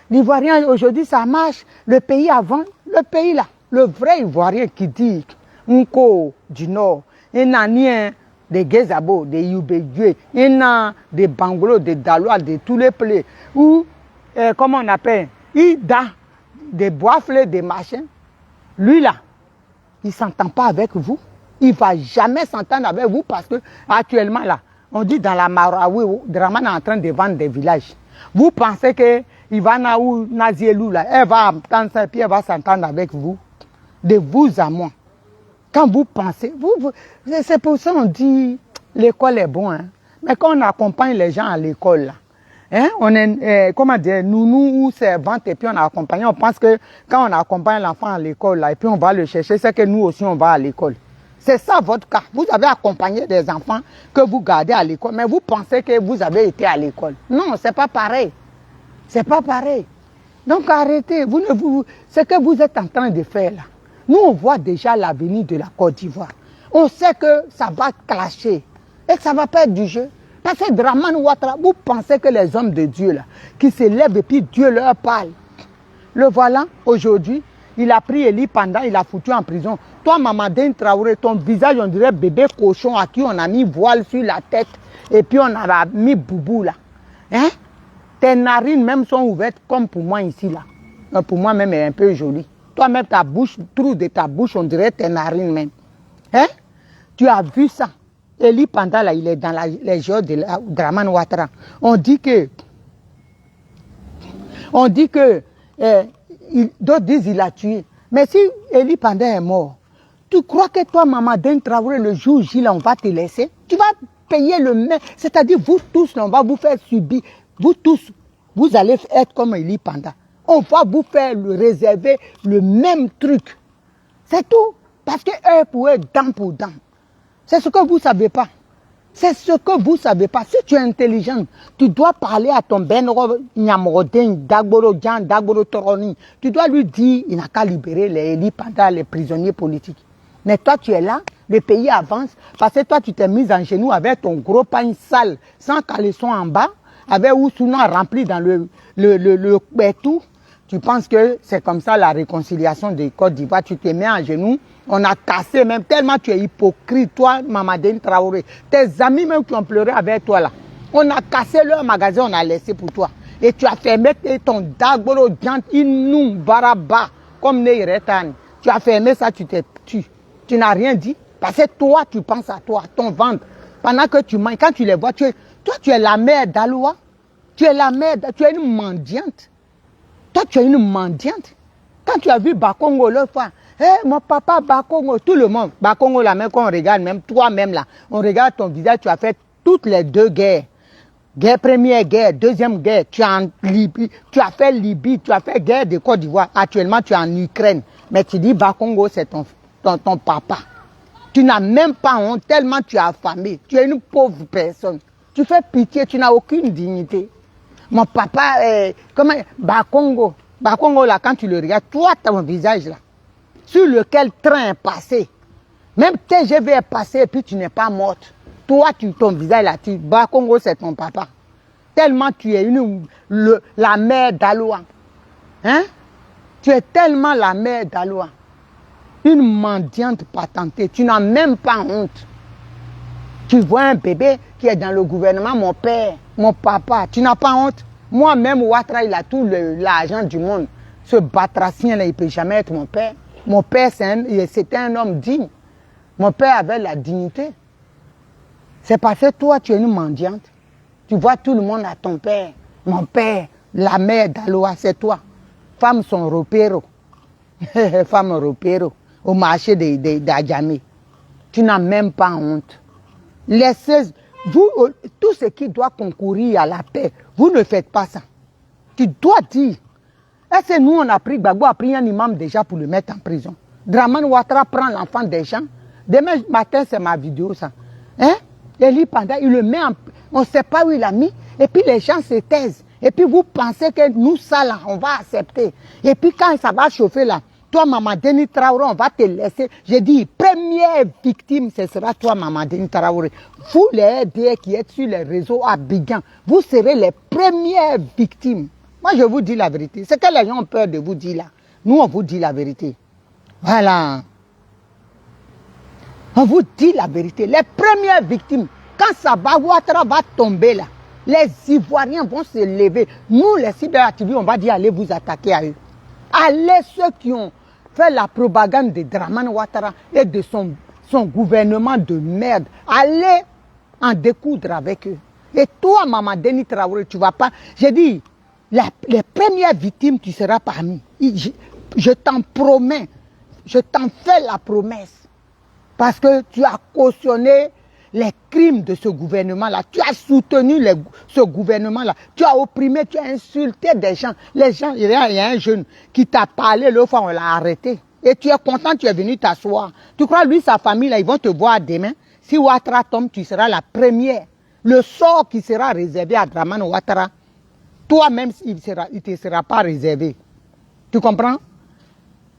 l'Ivoirien aujourd'hui ça marche, le pays avant, le pays là, le vrai Ivoirien qui dit, Nko du Nord, il n'a ni un des Gezabo, des Youbégué, il n'a des Bangolo, des Dalois, de tous les plaies, ou, comment on appelle, Ida, des Boisflés, des machins, lui là, il ne s'entend pas avec vous, il ne va jamais s'entendre avec vous parce que actuellement là, on dit dans la Maraoui, Draman est en train de vendre des villages. Vous pensez que Ivana ou Nazielou, là, elle va entendre ça et puis elle va s'entendre avec vous. De vous à moi. Quand vous pensez, c'est pour ça qu'on dit l'école est bon. Hein? Mais quand on accompagne les gens à l'école, là, hein, on est, comment dire, nous ou servantes et puis on accompagne. On pense que quand on accompagne l'enfant à l'école, là, et puis on va le chercher, c'est que nous aussi on va à l'école. C'est ça votre cas. Vous avez accompagné des enfants que vous gardez à l'école, mais vous pensez que vous avez été à l'école. Non, c'est pas pareil. C'est pas pareil. Donc arrêtez. Ce que vous êtes en train de faire là. Nous, on voit déjà l'avenir de la Côte d'Ivoire. On sait que ça va clasher et que ça va perdre du jeu. Parce que Dramane Ouattara, vous pensez que les hommes de Dieu là, qui se lèvent et puis Dieu leur parle. Le voilà, aujourd'hui, il a pris Eli Panda, il a foutu en prison. Toi, Mamadou Traoré, ton visage, on dirait bébé cochon à qui on a mis voile sur la tête et puis on a mis boubou là. Hein? Tes narines même sont ouvertes comme pour moi ici là. Pour moi même, elle est un peu jolie. Toi-même, ta bouche, trou de ta bouche, on dirait tes narines même. Hein? Tu as vu ça? Eli Panda là, il est dans les jeux de Dramane Ouattara. On dit que d'autres disent qu'il a tué. Mais si Eli Panda est mort, tu crois que toi, Mamadou Traoré, le jour J, on va te laisser? Tu vas payer le même. C'est-à-dire, vous tous, on va vous faire subir. Vous tous, vous allez être comme Eli Panda. On va vous faire réserver le même truc. C'est tout. Parce que eux pour eux, dent pour dent. C'est ce que vous ne savez pas. C'est ce que vous ne savez pas. Si tu es intelligent, tu dois parler à ton Benro Nyamrodin, Dagboro Djan, Dagboro Toroni. Tu dois lui dire, il n'a qu'à libérer les Eli Panda, les prisonniers politiques. Mais toi, tu es là, le pays avance, parce que toi, tu t'es mis en genoux avec ton gros pain sale, sans caleçon en bas, avec Ousouna rempli dans le tout. Tu penses que c'est comme ça la réconciliation de Côte d'Ivoire, tu te mets en genoux, on a cassé même, tellement tu es hypocrite, toi, Mamadou Traoré. Tes amis même qui ont pleuré avec toi là, on a cassé leur magasin, on a laissé pour toi. Et tu as fermé ton Dagboro Djant, Innou, Baraba, comme Neiretan. Tu as fermé ça, tu t'es tué. Tu n'as rien dit, parce que toi, tu penses à toi, ton ventre. Pendant que tu manges, quand tu les vois, toi, tu es la mère d'Aloua. Tu es la mère, tu es une mendiante. Toi, tu es une mendiante. Quand tu as vu Bakongo l'autre fois, mon papa Bakongo, tout le monde, Bakongo là, même quand on regarde, même toi-même là, on regarde ton visage, tu as fait toutes les deux guerres. Première guerre, deuxième guerre, tu es en Libye, tu as fait Libye, tu as fait guerre de Côte d'Ivoire. Actuellement, tu es en Ukraine. Mais tu dis Bakongo, c'est ton papa. Tu n'as même pas honte, tellement tu es affamé. Tu es une pauvre personne. Tu fais pitié, tu n'as aucune dignité. Mon papa, comment, Bakongo là, quand tu le regardes, toi, ton visage là, sur lequel train est passé, même TGV est passé et puis tu n'es pas morte. Toi, ton visage là, Bakongo, c'est ton papa. Tellement tu es la mère d'Aloua. Hein? Tu es tellement la mère d'Aloua. Une mendiante patentée. Tu n'as même pas honte. Tu vois un bébé qui est dans le gouvernement, mon père, mon papa. Tu n'as pas honte. Moi-même, Ouattara, il a tout l'argent du monde. Ce batracien-là, il ne peut jamais être mon père. Mon père, c'était un homme digne. Mon père avait la dignité. C'est parce que toi, tu es une mendiante. Tu vois tout le monde à ton père. Mon père, la mère d'Aloa, c'est toi. Femmes sont repéro. Femmes repéro. Au marché d'Adjamé. Tu n'as même pas honte. Laissez, vous, tout ce qui doit concourir à la paix, vous ne faites pas ça. Tu dois dire. Est-ce que nous, on a pris, Gbagbo a pris un imam déjà pour le mettre en prison? Dramane Ouattara prend l'enfant des gens. Demain matin, c'est ma vidéo, ça. Hein? Il le met en... On ne sait pas où il a mis. Et puis les gens se taisent. Et puis vous pensez que nous, ça là, on va accepter. Et puis quand ça va chauffer là, toi, Maman Denis Traoré, on va te laisser. J'ai dit, première victime, ce sera toi, Maman Denis Traoré. Vous, les RDA qui êtes sur les réseaux Abidjan, vous serez les premières victimes. Moi, je vous dis la vérité. C'est que les gens ont peur de vous dire là. Nous, on vous dit la vérité. Voilà. On vous dit la vérité. Les premières victimes, quand Ouattara va tomber là, les Ivoiriens vont se lever. Nous, les cyberactivistes, on va dire, allez vous attaquer à eux. Allez ceux qui ont fait la propagande de Dramane Ouattara et de son gouvernement de merde. Allez en découdre avec eux. Et toi, Maman Denis Traoré, tu ne vas pas... J'ai dit, les premières victimes, tu seras parmi. Je t'en promets. Je t'en fais la promesse. Parce que tu as cautionné les crimes de ce gouvernement-là. Tu as soutenu ce gouvernement-là. Tu as opprimé, tu as insulté des gens. Les gens, il y a un jeune qui t'a parlé l'autre fois, on l'a arrêté. Et tu es content, tu es venu t'asseoir. Tu crois, lui, sa famille, là, ils vont te voir demain. Si Ouattara tombe, tu seras la première. Le sort qui sera réservé à Dramane Ouattara, toi-même, il ne te sera pas réservé. Tu comprends?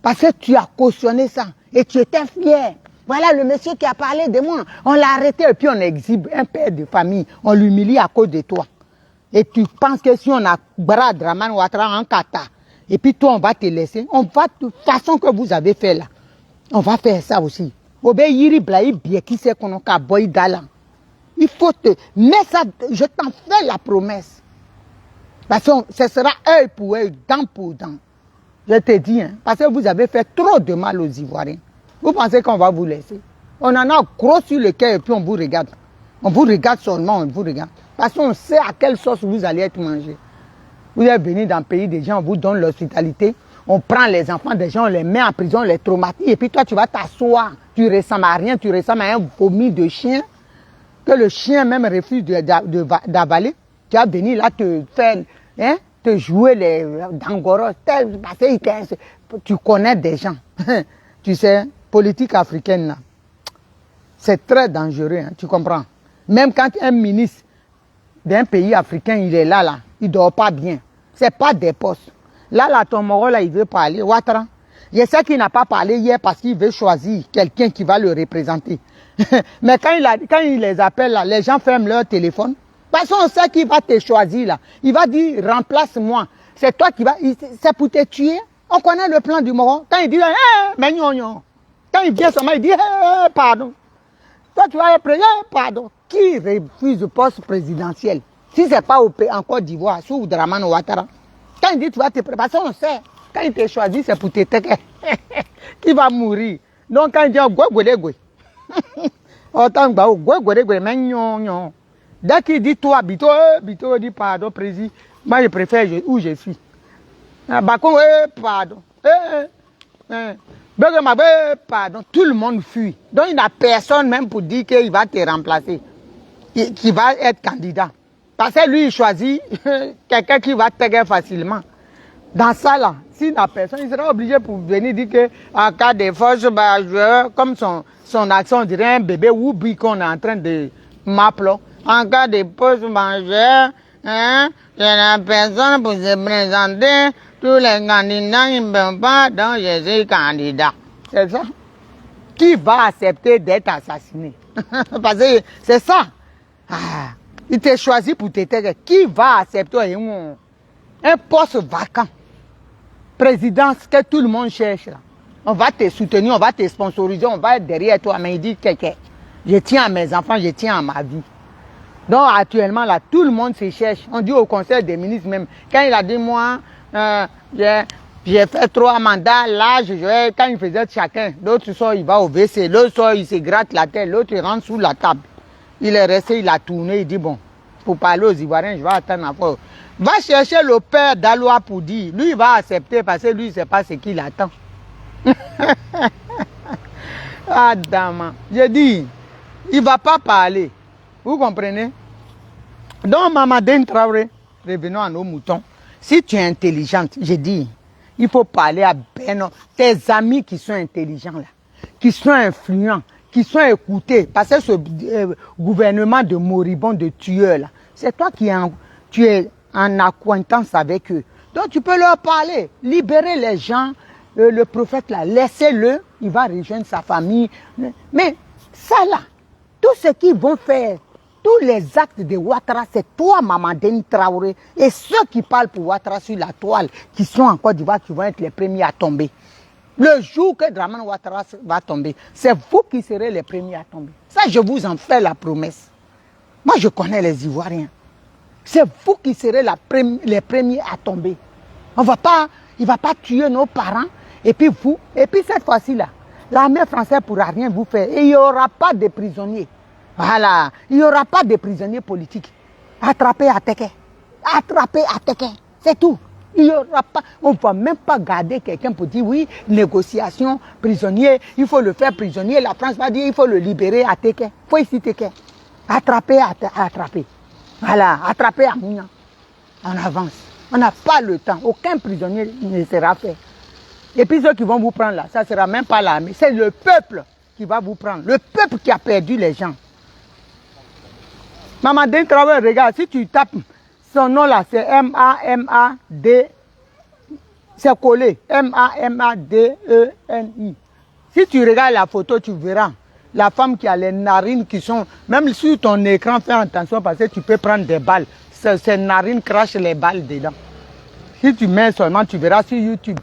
Parce que tu as cautionné ça. Et tu étais fier. Voilà le monsieur qui a parlé de moi. On l'a arrêté et puis on exhibe un père de famille. On l'humilie à cause de toi. Et tu penses que si on a bras Dramane Ouattara en kata, et puis toi on va te laisser, on va de façon que vous avez fait là, on va faire ça aussi. Obéir blaï bien qui sait qu'on a boy dalan. Il faut te... Mais ça, je t'en fais la promesse. Parce que ce sera œil pour œil, dent pour dent. Je te dis, hein, parce que vous avez fait trop de mal aux Ivoiriens. Vous pensez qu'on va vous laisser? On en a gros sur le cœur et puis on vous regarde. On vous regarde seulement, on vous regarde. Parce qu'on sait à quelle sauce vous allez être mangé. Vous êtes venu dans le pays des gens, on vous donne l'hospitalité. On prend les enfants des gens, on les met en prison, on les traumatise. Et puis toi, tu vas t'asseoir. Tu ressembles à rien, tu ressembles à un vomi de chien. Que le chien même refuse d'avaler. Tu vas venir là te faire, hein, te jouer les dangoros. Parce que tu connais des gens. Tu sais, politique africaine, là, c'est très dangereux, hein, tu comprends? Même quand un ministre d'un pays africain, il est là, il ne dort pas bien. Ce n'est pas des postes. Là, ton moro, là, il veut parler. Ouattara, je sais qu'il n'a pas parlé hier parce qu'il veut choisir quelqu'un qui va le représenter. Mais quand il les appelle, là, les gens ferment leur téléphone. Parce qu'on sait qu'il va te choisir, là. Il va dire, remplace-moi. C'est toi qui vas... C'est pour te tuer. On connaît le plan du Moro. Quand il dit, mais non. Quand il vient seulement, il dit, pardon. Toi, tu vas être président, pardon. Qui refuse le poste présidentiel? Si ce n'est pas en Côte d'Ivoire, sous Dramane Ouattara. Quand il dit, tu vas te préparer, on sait. Quand il te choisit, c'est pour te taire. Qui va mourir. Donc, quand il dit, mais non. Dès qu'il dit, toi, Bito, dit, pardon, président. Moi, je préfère où je suis. Pardon. Pardon. Tout le monde fuit. Donc il n'y a personne même pour dire qu'il va te remplacer. Qui va être candidat. Parce que lui, il choisit quelqu'un qui va te facilement. Dans ça, là, s'il n'y a personne, il sera obligé pour venir dire qu'en cas de force majeure, comme son action, on dirait un bébé Woubi qu'on est en train de m'appeler. En cas de force majeure, hein, il n'y a personne pour se présenter. Tous les candidats, ils ne peuvent pas, donc je suis candidat. C'est ça. Qui va accepter d'être assassiné? Parce que c'est ça. Ah, il t'a choisi pour te taire. Qui va accepter un poste vacant? Présidence que tout le monde cherche. Là. On va te soutenir, on va te sponsoriser, on va être derrière toi. Mais il dit, je tiens à mes enfants, je tiens à ma vie. Donc actuellement, là, tout le monde se cherche. On dit au conseil des ministres même, quand il a dit, moi, j'ai fait 3 mandats, là, quand il faisait chacun, l'autre soir, il va au WC, l'autre soir, il se gratte la tête, l'autre, il rentre sous la table. Il est resté, il a tourné, il dit, bon, pour parler aux Ivoiriens, je vais attendre encore. Va chercher le père d'Aloua pour dire, lui, il va accepter parce que lui, il ne sait pas ce qu'il attend. Ah, dame, je dis, il ne va pas parler. Vous comprenez? Donc, Mamadine Traoré, revenons à nos moutons. Si tu es intelligente, je dis, il faut parler à tes amis qui sont intelligents, là, qui sont influents, qui sont écoutés. Parce que ce gouvernement de moribonds, de tueurs, là, c'est toi tu es en acquaintance avec eux. Donc, tu peux leur parler, libérer les gens. Le prophète, là, laissez-le, il va rejoindre sa famille. Mais ça, là, tout ce qu'ils vont faire, tous les actes de Ouattara, c'est toi, Mamadine Traoré, et ceux qui parlent pour Ouattara sur la toile, qui sont en Côte d'Ivoire, qui vont être les premiers à tomber. Le jour que Dramane Ouattara va tomber, c'est vous qui serez les premiers à tomber. Ça, je vous en fais la promesse. Moi, je connais les Ivoiriens. C'est vous qui serez les premiers à tomber. Il ne va pas tuer nos parents, et puis vous, et puis cette fois-ci-là, l'armée française ne pourra rien vous faire, et il n'y aura pas de prisonniers. Voilà, il n'y aura pas de prisonniers politiques. Attrapés à Teke. Attrapés à Teke. C'est tout. Il n'y aura pas, on ne va même pas garder quelqu'un pour dire oui, négociation, prisonnier, il faut le faire prisonnier. La France va dire il faut le libérer à Teke. Il faut ici Teke. Attrapé à attraper. Voilà, attrapé à Mounia. On avance. On n'a pas le temps. Aucun prisonnier ne sera fait. Et puis ceux qui vont vous prendre là, ça ne sera même pas l'armée. C'est le peuple qui va vous prendre. Le peuple qui a perdu les gens. Mamadine Traoré, regarde, si tu tapes son nom là, c'est M-A-M-A-D, c'est collé, M-A-M-A-D-E-N-I. Si tu regardes la photo, tu verras la femme qui a les narines qui sont, même sur ton écran, fais attention parce que tu peux prendre des balles. Ces narines crachent les balles dedans. Si tu mets seulement, tu verras sur YouTube,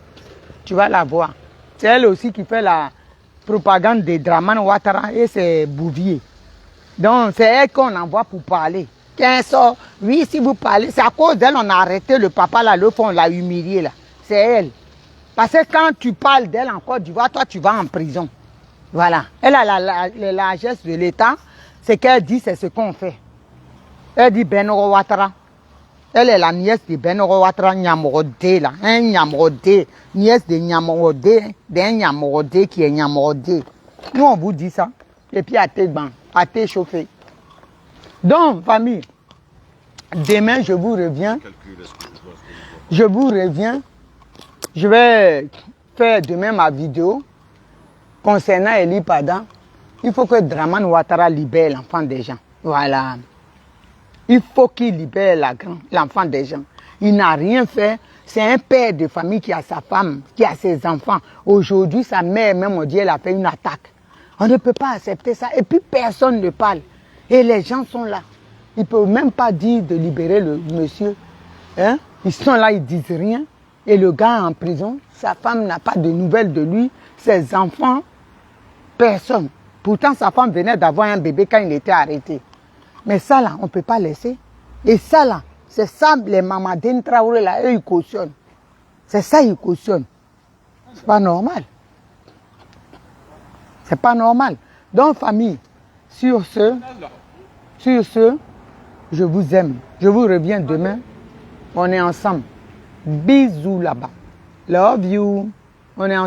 tu vas la voir. C'est elle aussi qui fait la propagande de Dramane Ouattara et ses bouviers. Donc, c'est elle qu'on envoie pour parler. Qu'un sort, oui, si vous parlez, c'est à cause d'elle qu'on a arrêté le papa là, le fond, on l'a humilié là. C'est elle. Parce que quand tu parles d'elle en Côte d'Ivoire, toi, tu vas en prison. Voilà. Elle a la largesse de l'État. Ce qu'elle dit, c'est ce qu'on fait. Elle dit Benoro Ouattara. Elle est la nièce de Benoro Ouattara Nyamorodé là. Un Nyamorodé. Nièce de Nyamorodé. D'un Nyamorodé qui est Nyamorodé. Nous, on vous dit ça. Et puis à tes bancs. À t'échauffer. Donc, famille, demain, je vous reviens. Je vous reviens. Je vais faire demain ma vidéo concernant Eli Pada. Il faut que Dramane Ouattara libère l'enfant des gens. Voilà. Il faut qu'il libère l'enfant des gens. Il n'a rien fait. C'est un père de famille qui a sa femme, qui a ses enfants. Aujourd'hui, sa mère, même, on dit, elle a fait une attaque. On ne peut pas accepter ça. Et puis personne ne parle. Et les gens sont là. Ils ne peuvent même pas dire de libérer le monsieur. Hein? Ils sont là, ils ne disent rien. Et le gars est en prison. Sa femme n'a pas de nouvelles de lui. Ses enfants, personne. Pourtant, sa femme venait d'avoir un bébé quand il était arrêté. Mais ça là, on ne peut pas laisser. Et ça là, c'est ça les Mamadine Traoré là, eux ils cautionnent. C'est ça ils cautionnent. C'est pas normal. C'est pas normal. Donc, famille, sur ce, je vous aime. Je vous reviens demain. On est ensemble. Bisous là-bas. Love you. On est ensemble.